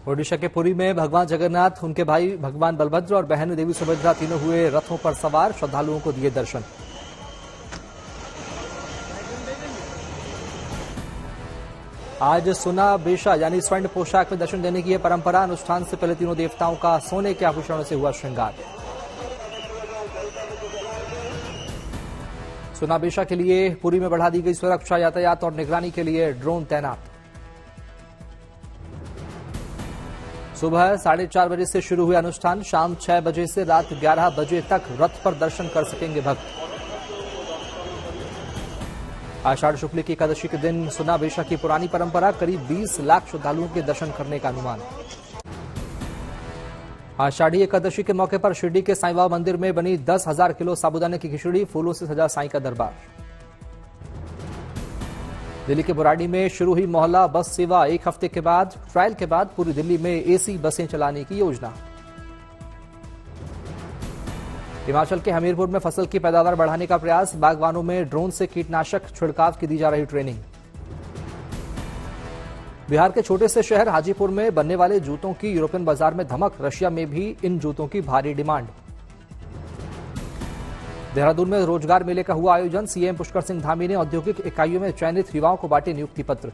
ओडिशा के पुरी में भगवान जगन्नाथ, उनके भाई भगवान बलभद्र और बहन देवी सुभद्रा तीनों हुए रथों पर सवार, श्रद्धालुओं को दिए दर्शन। आज सुना बेशा यानी स्वर्ण पोशाक में दर्शन देने की यह परंपरा। अनुष्ठान से पहले तीनों देवताओं का सोने के आभूषणों से हुआ श्रृंगार। सुना बेशा के लिए पुरी में बढ़ा दी गई सुरक्षा, यातायात और निगरानी के लिए ड्रोन तैनात। सुबह 4:30 बजे से शुरू हुआ अनुष्ठान, शाम 6 बजे से रात 11 बजे तक रथ पर दर्शन कर सकेंगे भक्त। आषाढ़ शुक्ल की एकादशी के दिन सुना बेशा की पुरानी परंपरा, करीब 20 लाख श्रद्धालुओं के दर्शन करने का अनुमान। आषाढ़ी एकादशी के मौके पर शिरडी के साईं बाबा मंदिर में बनी 10,000 किलो साबूदाने की खिचड़ी, फूलों से सजा साईं का दरबार। दिल्ली के बुराड़ी में शुरू हुई मोहल्ला बस सेवा, एक हफ्ते के बाद ट्रायल के बाद पूरी दिल्ली में एसी बसें चलाने की योजना। हिमाचल के हमीरपुर में फसल की पैदावार बढ़ाने का प्रयास, बागवानों में ड्रोन से कीटनाशक छिड़काव की दी जा रही ट्रेनिंग। बिहार के छोटे से शहर हाजीपुर में बनने वाले जूतों की यूरोपियन बाजार में धमक, रशिया में भी इन जूतों की भारी डिमांड। देहरादून में रोजगार मेले का हुआ आयोजन, सीएम पुष्कर सिंह धामी ने औद्योगिक इकाइयों में चयनित युवाओं को बांटे नियुक्ति पत्र।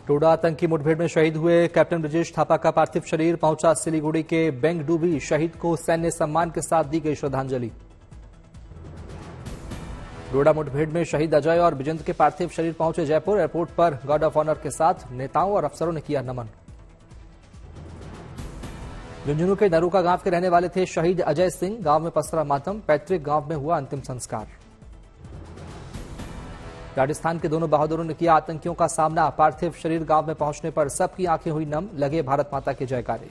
टोडा आतंकी मुठभेड़ में शहीद हुए कैप्टन ब्रजेश थापा का पार्थिव शरीर पहुंचा सिलीगुड़ी के बेंगडूबी, शहीद को सैन्य सम्मान के साथ दी गई श्रद्धांजलि। डोडा मुठभेड़ में शहीद अजय और बिजेंद्र के पार्थिव शरीर पहुंचे जयपुर, एयरपोर्ट पर गार्ड ऑफ ऑनर के साथ नेताओं और अफसरों ने किया नमन। झुंझुनू के नरूका गांव के रहने वाले थे शहीद अजय सिंह, गांव में पसरा मातम, पैतृक गांव में हुआ अंतिम संस्कार। राजस्थान के दोनों बहादुरों ने किया आतंकियों का सामना, पार्थिव शरीर गांव में पहुंचने पर सबकी आंखें हुई नम, लगे भारत माता के जयकारे।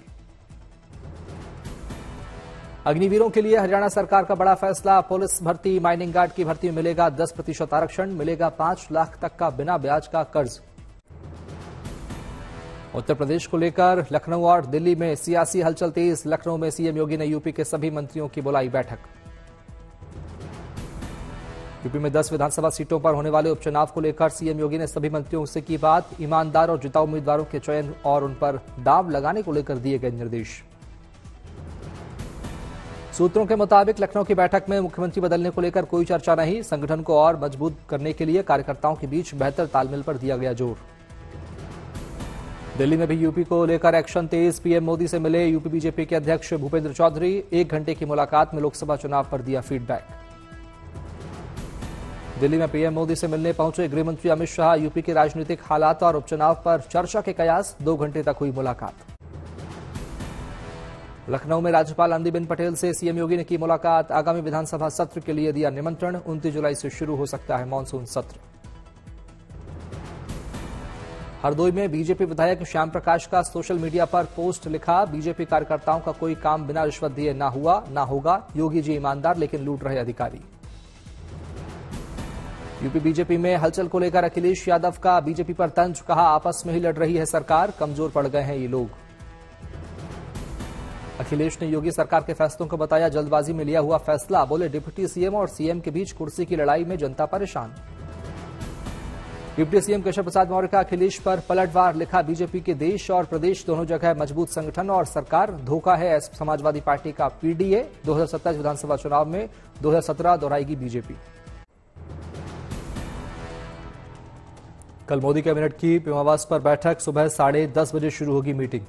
अग्निवीरों के लिए हरियाणा सरकार का बड़ा फैसला, पुलिस भर्ती, माइनिंग गार्ड की भर्ती में मिलेगा 10% आरक्षण, मिलेगा 5 लाख तक का बिना ब्याज का कर्ज। उत्तर प्रदेश को लेकर लखनऊ और दिल्ली में सियासी हलचल तेज, लखनऊ में सीएम योगी ने यूपी के सभी मंत्रियों की बुलाई बैठक। यूपी में 10 विधानसभा सीटों पर होने वाले उपचुनाव को लेकर सीएम योगी ने सभी मंत्रियों से की बात, ईमानदार और जिताऊ उम्मीदवारों के चयन और उन पर दांव लगाने को लेकर दिए गए निर्देश। सूत्रों के मुताबिक लखनऊ की बैठक में मुख्यमंत्री बदलने को लेकर कोई चर्चा नहीं, संगठन को और मजबूत करने के लिए कार्यकर्ताओं के बीच बेहतर तालमेल पर दिया गया जोर। दिल्ली में भी यूपी को लेकर एक्शन तेज, पीएम मोदी से मिले यूपी बीजेपी के अध्यक्ष भूपेंद्र चौधरी, 1 घंटे की मुलाकात में लोकसभा चुनाव पर दिया फीडबैक। दिल्ली में पीएम मोदी से मिलने पहुंचे गृहमंत्री अमित शाह, यूपी के राजनीतिक हालात और उपचुनाव पर चर्चा के कयास, 2 घंटे तक हुई मुलाकात। लखनऊ में राज्यपाल आनंदीबेन पटेल से सीएम योगी ने की मुलाकात, आगामी विधानसभा सत्र के लिए दिया निमंत्रण, 29 जुलाई से शुरू हो सकता है मानसून सत्र। हरदोई में बीजेपी विधायक श्याम प्रकाश का सोशल मीडिया पर पोस्ट लिखा, बीजेपी कार्यकर्ताओं का कोई काम बिना रिश्वत दिए ना हुआ ना होगा, योगी जी ईमानदार लेकिन लूट रहे अधिकारी। यूपी बीजेपी में हलचल को लेकर अखिलेश यादव का बीजेपी पर तंज, कहा आपस में ही लड़ रही है सरकार, कमजोर पड़ गए हैं ये लोग। अखिलेश ने योगी सरकार के फैसलों को बताया जल्दबाजी में लिया हुआ फैसला, बोले डिप्टी सीएम और सीएम के बीच कुर्सी की लड़ाई में जनता परेशान। डिप्टी सीएम केशव प्रसाद मौर्य का अखिलेश पर पलटवार, लिखा बीजेपी के देश और प्रदेश दोनों जगह मजबूत संगठन और सरकार, धोखा है समाजवादी पार्टी का पीडीए, 2027 विधानसभा चुनाव में 2017 दोहराएगी बीजेपी। कल मोदी कैबिनेट की पीएम पर बैठक, सुबह 10:30 बजे शुरू होगी मीटिंग।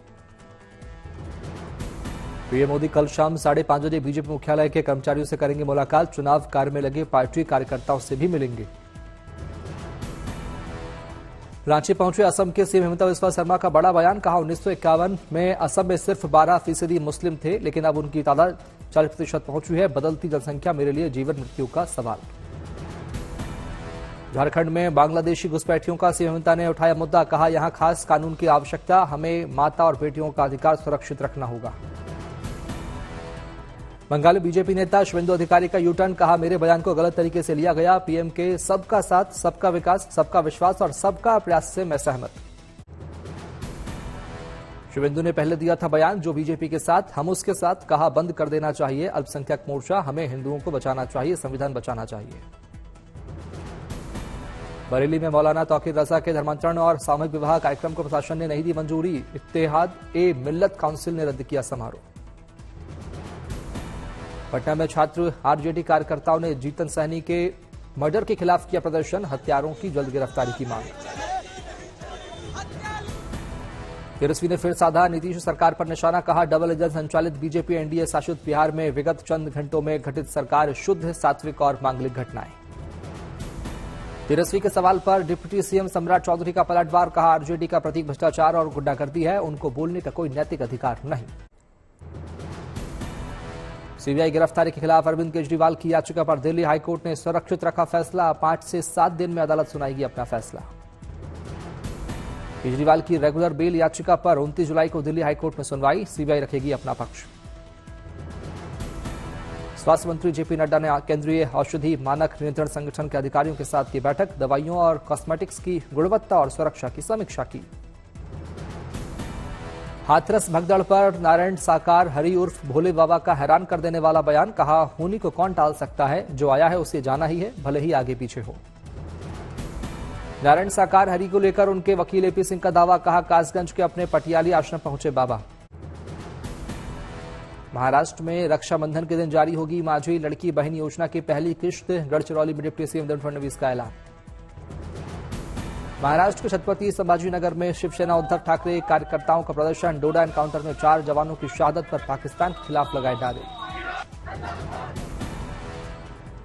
पीएम मोदी कल शाम 5:30 बजे बीजेपी मुख्यालय के कर्मचारियों से करेंगे मुलाकात, चुनाव कार्य में लगे पार्टी कार्यकर्ताओं से भी मिलेंगे। रांची पहुंचे असम के सीएम हिमंता बिस्वा शर्मा का बड़ा बयान, कहा 1951 में असम में सिर्फ 12% मुस्लिम थे, लेकिन अब उनकी तादाद 40% पहुंची है, बदलती जनसंख्या मेरे लिए जीवन मृत्यु का सवाल। झारखंड में बांग्लादेशी घुसपैठियों का सीएम हिमंता ने उठाया मुद्दा, कहा यहां खास कानून की आवश्यकता, हमें माता और बेटियों का अधिकार सुरक्षित रखना होगा। बंगाली बीजेपी नेता शुभेंदु अधिकारी का यूटर्न, कहा मेरे बयान को गलत तरीके से लिया गया, पीएम के सबका साथ, सबका विकास, सबका विश्वास और सबका प्रयास से मैं सहमत। शुभेंदु ने पहले दिया था बयान, जो बीजेपी के साथ हम उसके साथ, कहा बंद कर देना चाहिए अल्पसंख्यक मोर्चा, हमें हिंदुओं को बचाना चाहिए, संविधान बचाना चाहिए। बरेली में मौलाना तौकीर रजा के धर्मांतरण और सामूहिक विवाह कार्यक्रम को प्रशासन ने नहीं दी मंजूरी। इत्तेहाद ए मिल्लत काउंसिल ने रद्द किया समारोह। पटना में छात्र आरजेडी कार्यकर्ताओं ने जीतन सहनी के मर्डर के खिलाफ किया प्रदर्शन। हत्यारों की जल्द गिरफ्तारी की मांग। तेजस्वी ने फिर साधा नीतीश सरकार पर निशाना, कहा डबल इंजन संचालित बीजेपी एनडीए शासित बिहार में विगत चंद घंटों में घटित सरकार शुद्ध, सात्विक और मांगलिक घटनाएं। तेजस्वी के सवाल पर डिप्टी सीएम सम्राट चौधरी का पलटवार, कहा आरजेडी का प्रतीक भ्रष्टाचार और गुंडागर्दी है, उनको बोलने का कोई नैतिक अधिकार नहीं। सीबीआई गिरफ्तारी के खिलाफ अरविंद केजरीवाल की याचिका पर दिल्ली हाईकोर्ट ने सुरक्षित रखा फैसला। 5 से 7 दिन में अदालत सुनाएगी अपना फैसला। केजरीवाल की रेगुलर बेल याचिका पर 29 जुलाई को दिल्ली हाईकोर्ट में सुनवाई। सीबीआई रखेगी अपना पक्ष। स्वास्थ्य मंत्री जेपी नड्डा ने केंद्रीय औषधि मानक नियंत्रण संगठन के अधिकारियों के साथ की बैठक। दवाइयों और कॉस्मेटिक्स की गुणवत्ता और सुरक्षा की समीक्षा की। हाथरस भगदड़ पर नारायण साकार हरि उर्फ भोले बाबा का हैरान कर देने वाला बयान, कहा होनी को कौन टाल सकता है, जो आया है उसे जाना ही है, भले ही आगे पीछे हो। नारायण साकार हरि को लेकर उनके वकील एपी सिंह का दावा, कहा कासगंज के अपने पटियाली आश्रम पहुंचे बाबा। महाराष्ट्र में रक्षाबंधन के दिन जारी होगी माझी लड़की बहन योजना की पहली किश्त। गढ़चिरौली में डिप्टी सीएम देवेंद्र फडणवीस का ऐलान। महाराष्ट्र के छत्रपति संभाजीनगर में शिवसेना उद्धव ठाकरे कार्यकर्ताओं का प्रदर्शन। डोडा एनकाउंटर में 4 जवानों की शहादत पर पाकिस्तान के खिलाफ लगाए नारे।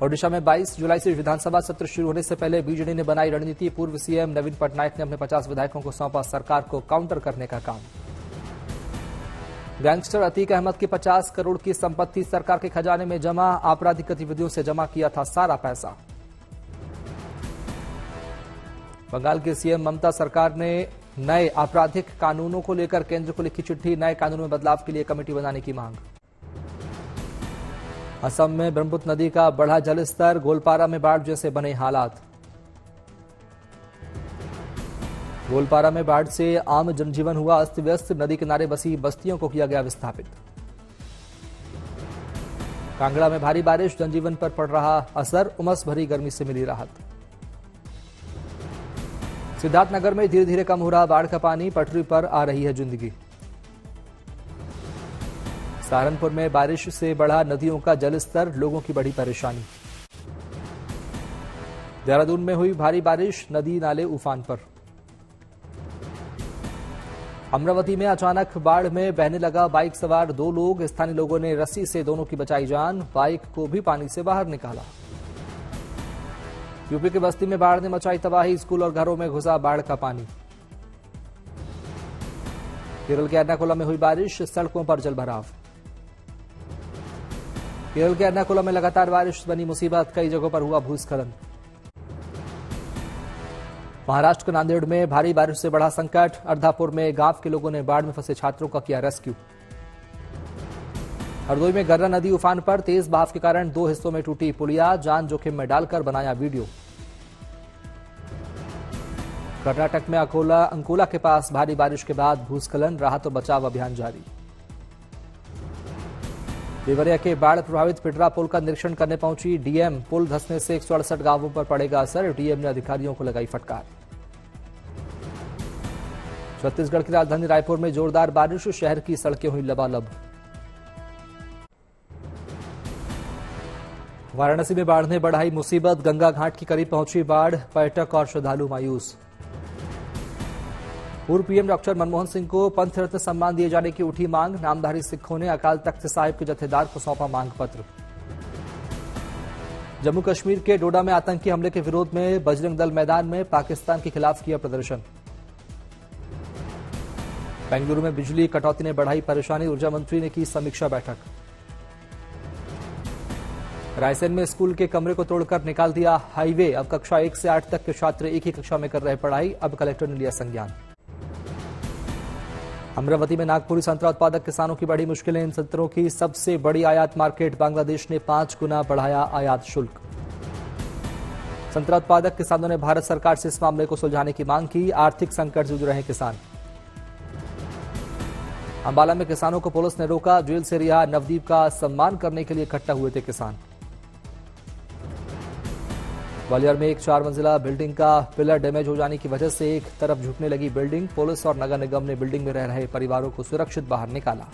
ओडिशा में 22 जुलाई से विधानसभा सत्र शुरू होने से पहले बीजेडी ने बनाई रणनीति। पूर्व सीएम नवीन पटनायक ने अपने 50 विधायकों को सौंपा सरकार को काउंटर करने का काम। गैंगस्टर अतीक अहमद की 50 करोड़ की संपत्ति सरकार के खजाने में जमा। आपराधिक गतिविधियों से जमा किया था सारा पैसा। बंगाल के सीएम ममता सरकार ने नए आपराधिक कानूनों को लेकर केंद्र को लिखी चिट्ठी। नए कानून में बदलाव के लिए कमेटी बनाने की मांग। असम में ब्रह्मपुत्र नदी का बढ़ा जलस्तर। गोलपारा में बाढ़ जैसे बने हालात। गोलपारा में बाढ़ से आम जनजीवन हुआ अस्त व्यस्त। नदी किनारे बसी बस्तियों को किया गया विस्थापित। कांगड़ा में भारी बारिश, जनजीवन पर पड़ रहा असर। उमस भरी गर्मी से मिली राहत। सिद्धार्थनगर में धीरे धीरे कम हो रहा बाढ़ का पानी। पटरी पर आ रही है जिंदगी। सहारनपुर में बारिश से बढ़ा नदियों का जलस्तर, लोगों की बड़ी परेशानी। देहरादून में हुई भारी बारिश, नदी नाले उफान पर। अमरावती में अचानक बाढ़ में बहने लगा बाइक सवार 2 लोग। स्थानीय लोगों ने रस्सी से दोनों की बचाई जान। बाइक को भी पानी से बाहर निकाला। यूपी के बस्ती में बाढ़ ने मचाई तबाही। स्कूल और घरों में घुसा बाढ़ का पानी। केरल के एर्नाकुलम में हुई बारिश, सड़कों पर जलभराव। केरल के एर्नाकुलम में लगातार बारिश बनी मुसीबत। कई जगहों पर हुआ भूस्खलन। महाराष्ट्र के नांदेड़ में भारी बारिश से बढ़ा संकट। अर्धापुर में गांव के लोगों ने बाढ़ में फंसे छात्रों का किया रेस्क्यू। हरदोई में गर्रा नदी उफान पर। तेज बहाव के कारण 2 हिस्सों में टूटी पुलिया। जान जोखिम में डालकर बनाया वीडियो। कर्नाटक में अंकोला के पास भारी बारिश के बाद भूस्खलन। राहत और बचाव अभियान जारी। देवरिया के बाढ़ प्रभावित पिटरा पुल का निरीक्षण करने पहुंची डीएम। पुल धंसने से 168 गांवों पर पड़ेगा असर। डीएम ने अधिकारियों को लगाई फटकार। छत्तीसगढ़ की राजधानी रायपुर में जोरदार बारिश। शहर की सड़कें हुई लबालब। वाराणसी में बाढ़ ने बढ़ाई मुसीबत। गंगा घाट के करीब पहुंची बाढ़। पर्यटक और श्रद्धालु मायूस। पूर्व पीएम डॉक्टर मनमोहन सिंह को पंथ रत्न सम्मान दिए जाने की उठी मांग। नामधारी सिखों ने अकाल तख्त साहिब के जत्थेदार को सौंपा मांग पत्र। जम्मू कश्मीर के डोडा में आतंकी हमले के विरोध में बजरंग दल मैदान में। पाकिस्तान के खिलाफ किया प्रदर्शन। बेंगलुरु में बिजली कटौती ने बढ़ाई परेशानी। ऊर्जा मंत्री ने की समीक्षा बैठक। रायसेन में स्कूल के कमरे को तोड़कर निकाल दिया हाईवे। अब कक्षा 1 से 8 तक के छात्र एक ही कक्षा में कर रहे पढ़ाई। अब कलेक्टर ने लिया संज्ञान। अमरावती में नागपुरी संतरा उत्पादक किसानों की बड़ी मुश्किलें। इन संतरों की सबसे बड़ी आयात मार्केट। बांग्लादेश ने 5 गुना बढ़ाया आयात शुल्क। संतरा उत्पादक किसानों ने भारत सरकार से इस मामले को सुलझाने की मांग की। आर्थिक संकट से जूझ रहे किसान। अंबाला में किसानों को पुलिस ने रोका। जेल से रिहा नवदीप का सम्मान करने के लिए इकट्ठा हुए थे किसान। ग्वालियर में एक 4 मंजिला बिल्डिंग का पिलर डैमेज हो जाने की वजह से एक तरफ झुकने लगी बिल्डिंग। पुलिस और नगर निगम ने बिल्डिंग में रह रहे परिवारों को सुरक्षित बाहर निकाला।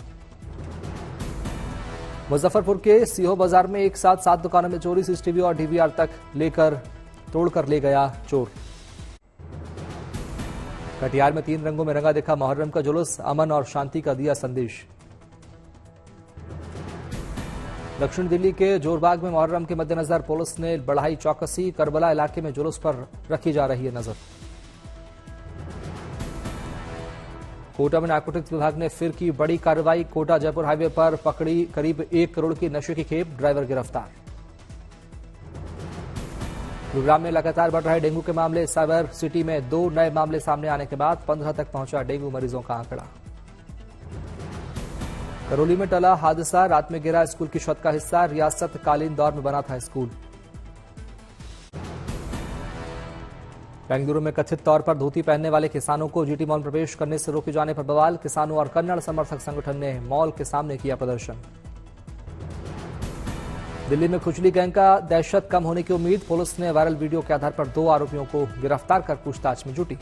मुजफ्फरपुर के सीहो बाजार में एक साथ 7 दुकानों में चोरी, सीसीटीवी और डीवीआर तक तोड़कर ले गया चोर। कटिहार में 3 रंगों में रंगा देखा मुहर्रम का जुलूस, अमन और शांति का दिया संदेश। दक्षिण दिल्ली के जोरबाग में मुहर्रम के मद्देनजर पुलिस ने बढ़ाई चौकसी, करबला इलाके में जुलूस पर रखी जा रही है नजर। कोटा में नारकोटिक्स विभाग ने फिर की बड़ी कार्रवाई, कोटा जयपुर हाईवे पर पकड़ी करीब 1 करोड़ की नशे की खेप, ड्राइवर गिरफ्तार। गुरुग्राम में लगातार बढ़ रहे डेंगू के मामले, साइबर सिटी में 2 नए मामले सामने आने के बाद 15 तक पहुंचा डेंगू मरीजों का आंकड़ा। करौली में टला हादसा, रात में गिरा स्कूल की छत का हिस्सा, रियासत कालीन दौर में बना था स्कूल। बेंगलुरु में कथित तौर पर धोती पहनने वाले किसानों को जीटी मॉल प्रवेश करने से रोके जाने पर बवाल, किसानों और कन्नड़ समर्थक संगठन ने मॉल के सामने किया प्रदर्शन। दिल्ली में खुजली गैंग का दहशत कम होने की उम्मीद, पुलिस ने वायरल वीडियो के आधार पर 2 आरोपियों को गिरफ्तार कर पूछताछ में जुटी।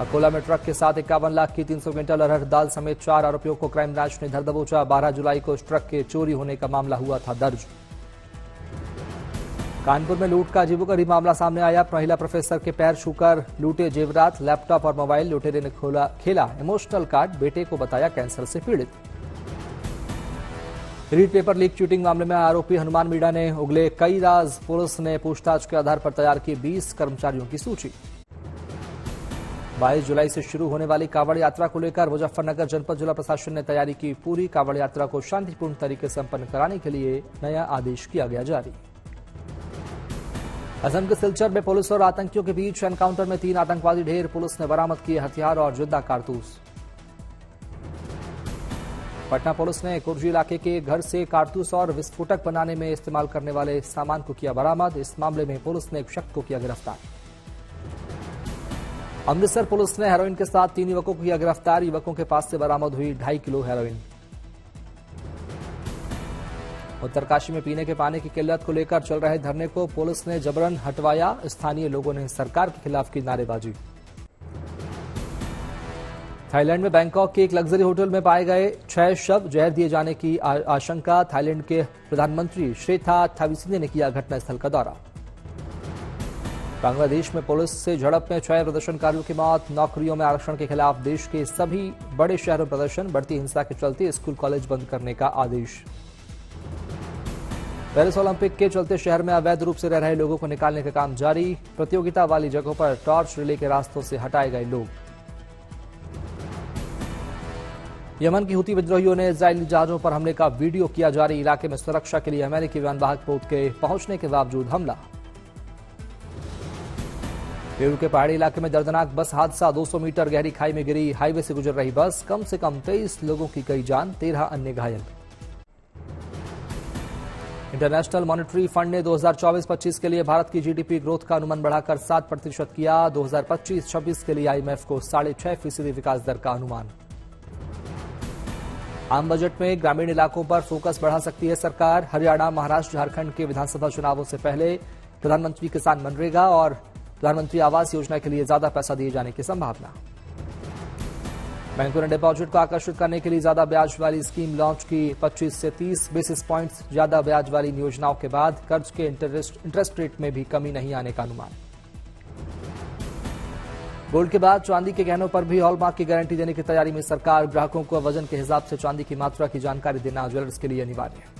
अकोला में ट्रक के साथ 51 लाख की 300 क्विंटल अरहर दाल समेत 4 आरोपियों को क्राइम ब्रांच ने धर दबोचा। 12 जुलाई को ट्रक के चोरी होने का मामला हुआ था दर्ज। कानपुर में लूट का अजीबोगरीब मामला सामने आया, महिला प्रोफेसर के पैर छूकर लूटे जेवरात, लैपटॉप और मोबाइल, लुटेरे ने खेला इमोशनल कार्ड, बेटे को बताया कैंसर से पीड़ित। रीड पेपर लीक चीटिंग मामले में आरोपी हनुमान मीणा ने उगले कई राज, पुलिस ने पूछताछ के आधार पर तैयार की 20 कर्मचारियों की सूची। 22 जुलाई से शुरू होने वाली कांवड़ यात्रा को लेकर मुजफ्फरनगर जनपद जिला प्रशासन ने तैयारी की पूरी। कांवड़ यात्रा को शांतिपूर्ण तरीके से संपन्न कराने के लिए नया आदेश किया गया जारी। असम के सिलचर में पुलिस और आतंकियों के बीच एनकाउंटर में 3 आतंकवादी ढेर, पुलिस ने बरामद किए हथियार और जिंदा कारतूस। पटना पुलिस ने कुर्जी इलाके के घर से कारतूस और विस्फोटक बनाने में इस्तेमाल करने वाले सामान को किया बरामद। इस मामले में पुलिस ने एक शख्स को किया गिरफ्तार। अमृतसर पुलिस ने हेरोइन के साथ 3 युवकों को किया गिरफ्तार, युवकों के पास से बरामद हुई 2.5 किलो हेरोइन। उत्तरकाशी में पीने के पानी की किल्लत को लेकर चल रहे धरने को पुलिस ने जबरन हटवाया, स्थानीय लोगों ने सरकार के खिलाफ की नारेबाजी। थाईलैंड में बैंकॉक के एक लग्जरी होटल में पाए गए 6 शव, जहर दिए जाने की आशंका। थाईलैंड के प्रधानमंत्री श्रेथा थाविसीने ने किया घटनास्थल का दौरा। बांग्लादेश में पुलिस से झड़प में 6 प्रदर्शनकारियों की मौत। नौकरियों में आरक्षण के खिलाफ देश के सभी बड़े शहरों में प्रदर्शन, बढ़ती हिंसा के चलते स्कूल कॉलेज बंद करने का आदेश। पेरिस ओलंपिक के चलते शहर में अवैध रूप से रह रहे लोगों को निकालने का काम जारी। प्रतियोगिता वाली जगहों पर टॉर्च रिले के रास्तों से हटाए गए लोग। यमन की हुती विद्रोहियों ने इजरायली जहाजों पर हमले का वीडियो किया जारी। इलाके में सुरक्षा के लिए अमेरिकी विमानवाहक पोत के पहुंचने के बावजूद हमला। पेरू के पहाड़ी इलाके में दर्दनाक बस हादसा, 200 मीटर गहरी खाई में गिरी हाईवे से गुजर रही बस, कम से कम 23 लोगों की गई जान, 13 अन्य घायल। इंटरनेशनल मॉनेटरी फंड ने 2024-25 के लिए भारत की जीडीपी ग्रोथ का अनुमान बढ़ाकर 7% किया। 2025-26 के लिए आईएमएफ को 6.5% विकास दर का अनुमान। आम बजट में ग्रामीण इलाकों पर फोकस बढ़ा सकती है सरकार। हरियाणा, महाराष्ट्र, झारखंड के विधानसभा चुनावों से पहले प्रधानमंत्री किसान मनरेगा और प्रधानमंत्री आवास योजना के लिए ज्यादा पैसा दिए जाने की संभावना। बैंकों ने डिपॉजिट को आकर्षित करने के लिए ज्यादा ब्याज वाली स्कीम लॉन्च की। 25 से 30 बेसिस पॉइंट्स ज्यादा ब्याज वाली योजनाओं के बाद कर्ज के इंटरेस्ट रेट में भी कमी नहीं आने का अनुमान। गोल्ड के बाद चांदी के गहनों पर भी हॉलमार्क की गारंटी देने की तैयारी में सरकार। ग्राहकों को वजन के हिसाब से चांदी की मात्रा की जानकारी देना ज्वेलर्स के लिए अनिवार्य है।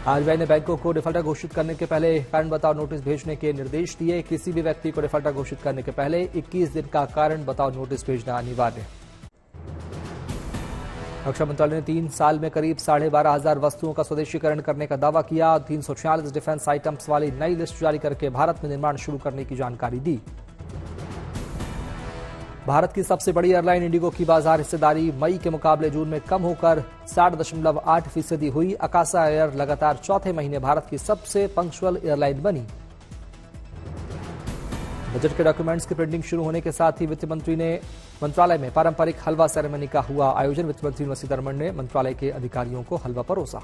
आरबीआई ने बैंकों को डिफॉल्टर घोषित करने के पहले कारण बताओ नोटिस भेजने के निर्देश दिए। किसी भी व्यक्ति को डिफॉल्टर घोषित करने के पहले 21 दिन का कारण बताओ नोटिस भेजना अनिवार्य है। रक्षा मंत्रालय ने 3 साल में करीब 12,500 वस्तुओं का स्वदेशीकरण करने का दावा किया। 346 डिफेंस आइटम्स वाली नई लिस्ट जारी करके भारत में निर्माण शुरू करने की जानकारी दी। भारत की सबसे बड़ी एयरलाइन इंडिगो की बाजार हिस्सेदारी मई के मुकाबले जून में कम होकर 60.8% हुई। अकासा एयर लगातार चौथे महीने भारत की सबसे पंक्चुअल एयरलाइन बनी। बजट के डॉक्यूमेंट्स की प्रिंटिंग शुरू होने के साथ ही वित्त मंत्री ने मंत्रालय में पारंपरिक हलवा सेरेमनी का हुआ आयोजन। वित्त मंत्री निर्मला सीतारमण ने मंत्रालय के अधिकारियों को हलवा परोसा।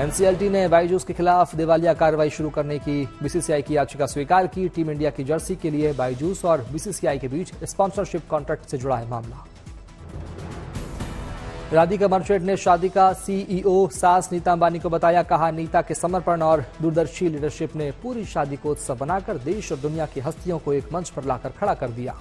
एनसीएलटी ने बायजूस के खिलाफ दिवालिया कार्रवाई शुरू करने की बीसीसीआई की याचिका स्वीकार की। टीम इंडिया की जर्सी के लिए बायजूस और बीसीसीआई के बीच स्पॉन्सरशिप कॉन्ट्रैक्ट से जुड़ा है मामला। राधिका मर्चेंट ने शादी का सीईओ सास नीता अंबानी को बताया। कहा, नीता के समर्पण और दूरदर्शी लीडरशिप ने पूरी शादी को उत्सव बनाकर देश और दुनिया की हस्तियों को एक मंच पर लाकर खड़ा कर दिया।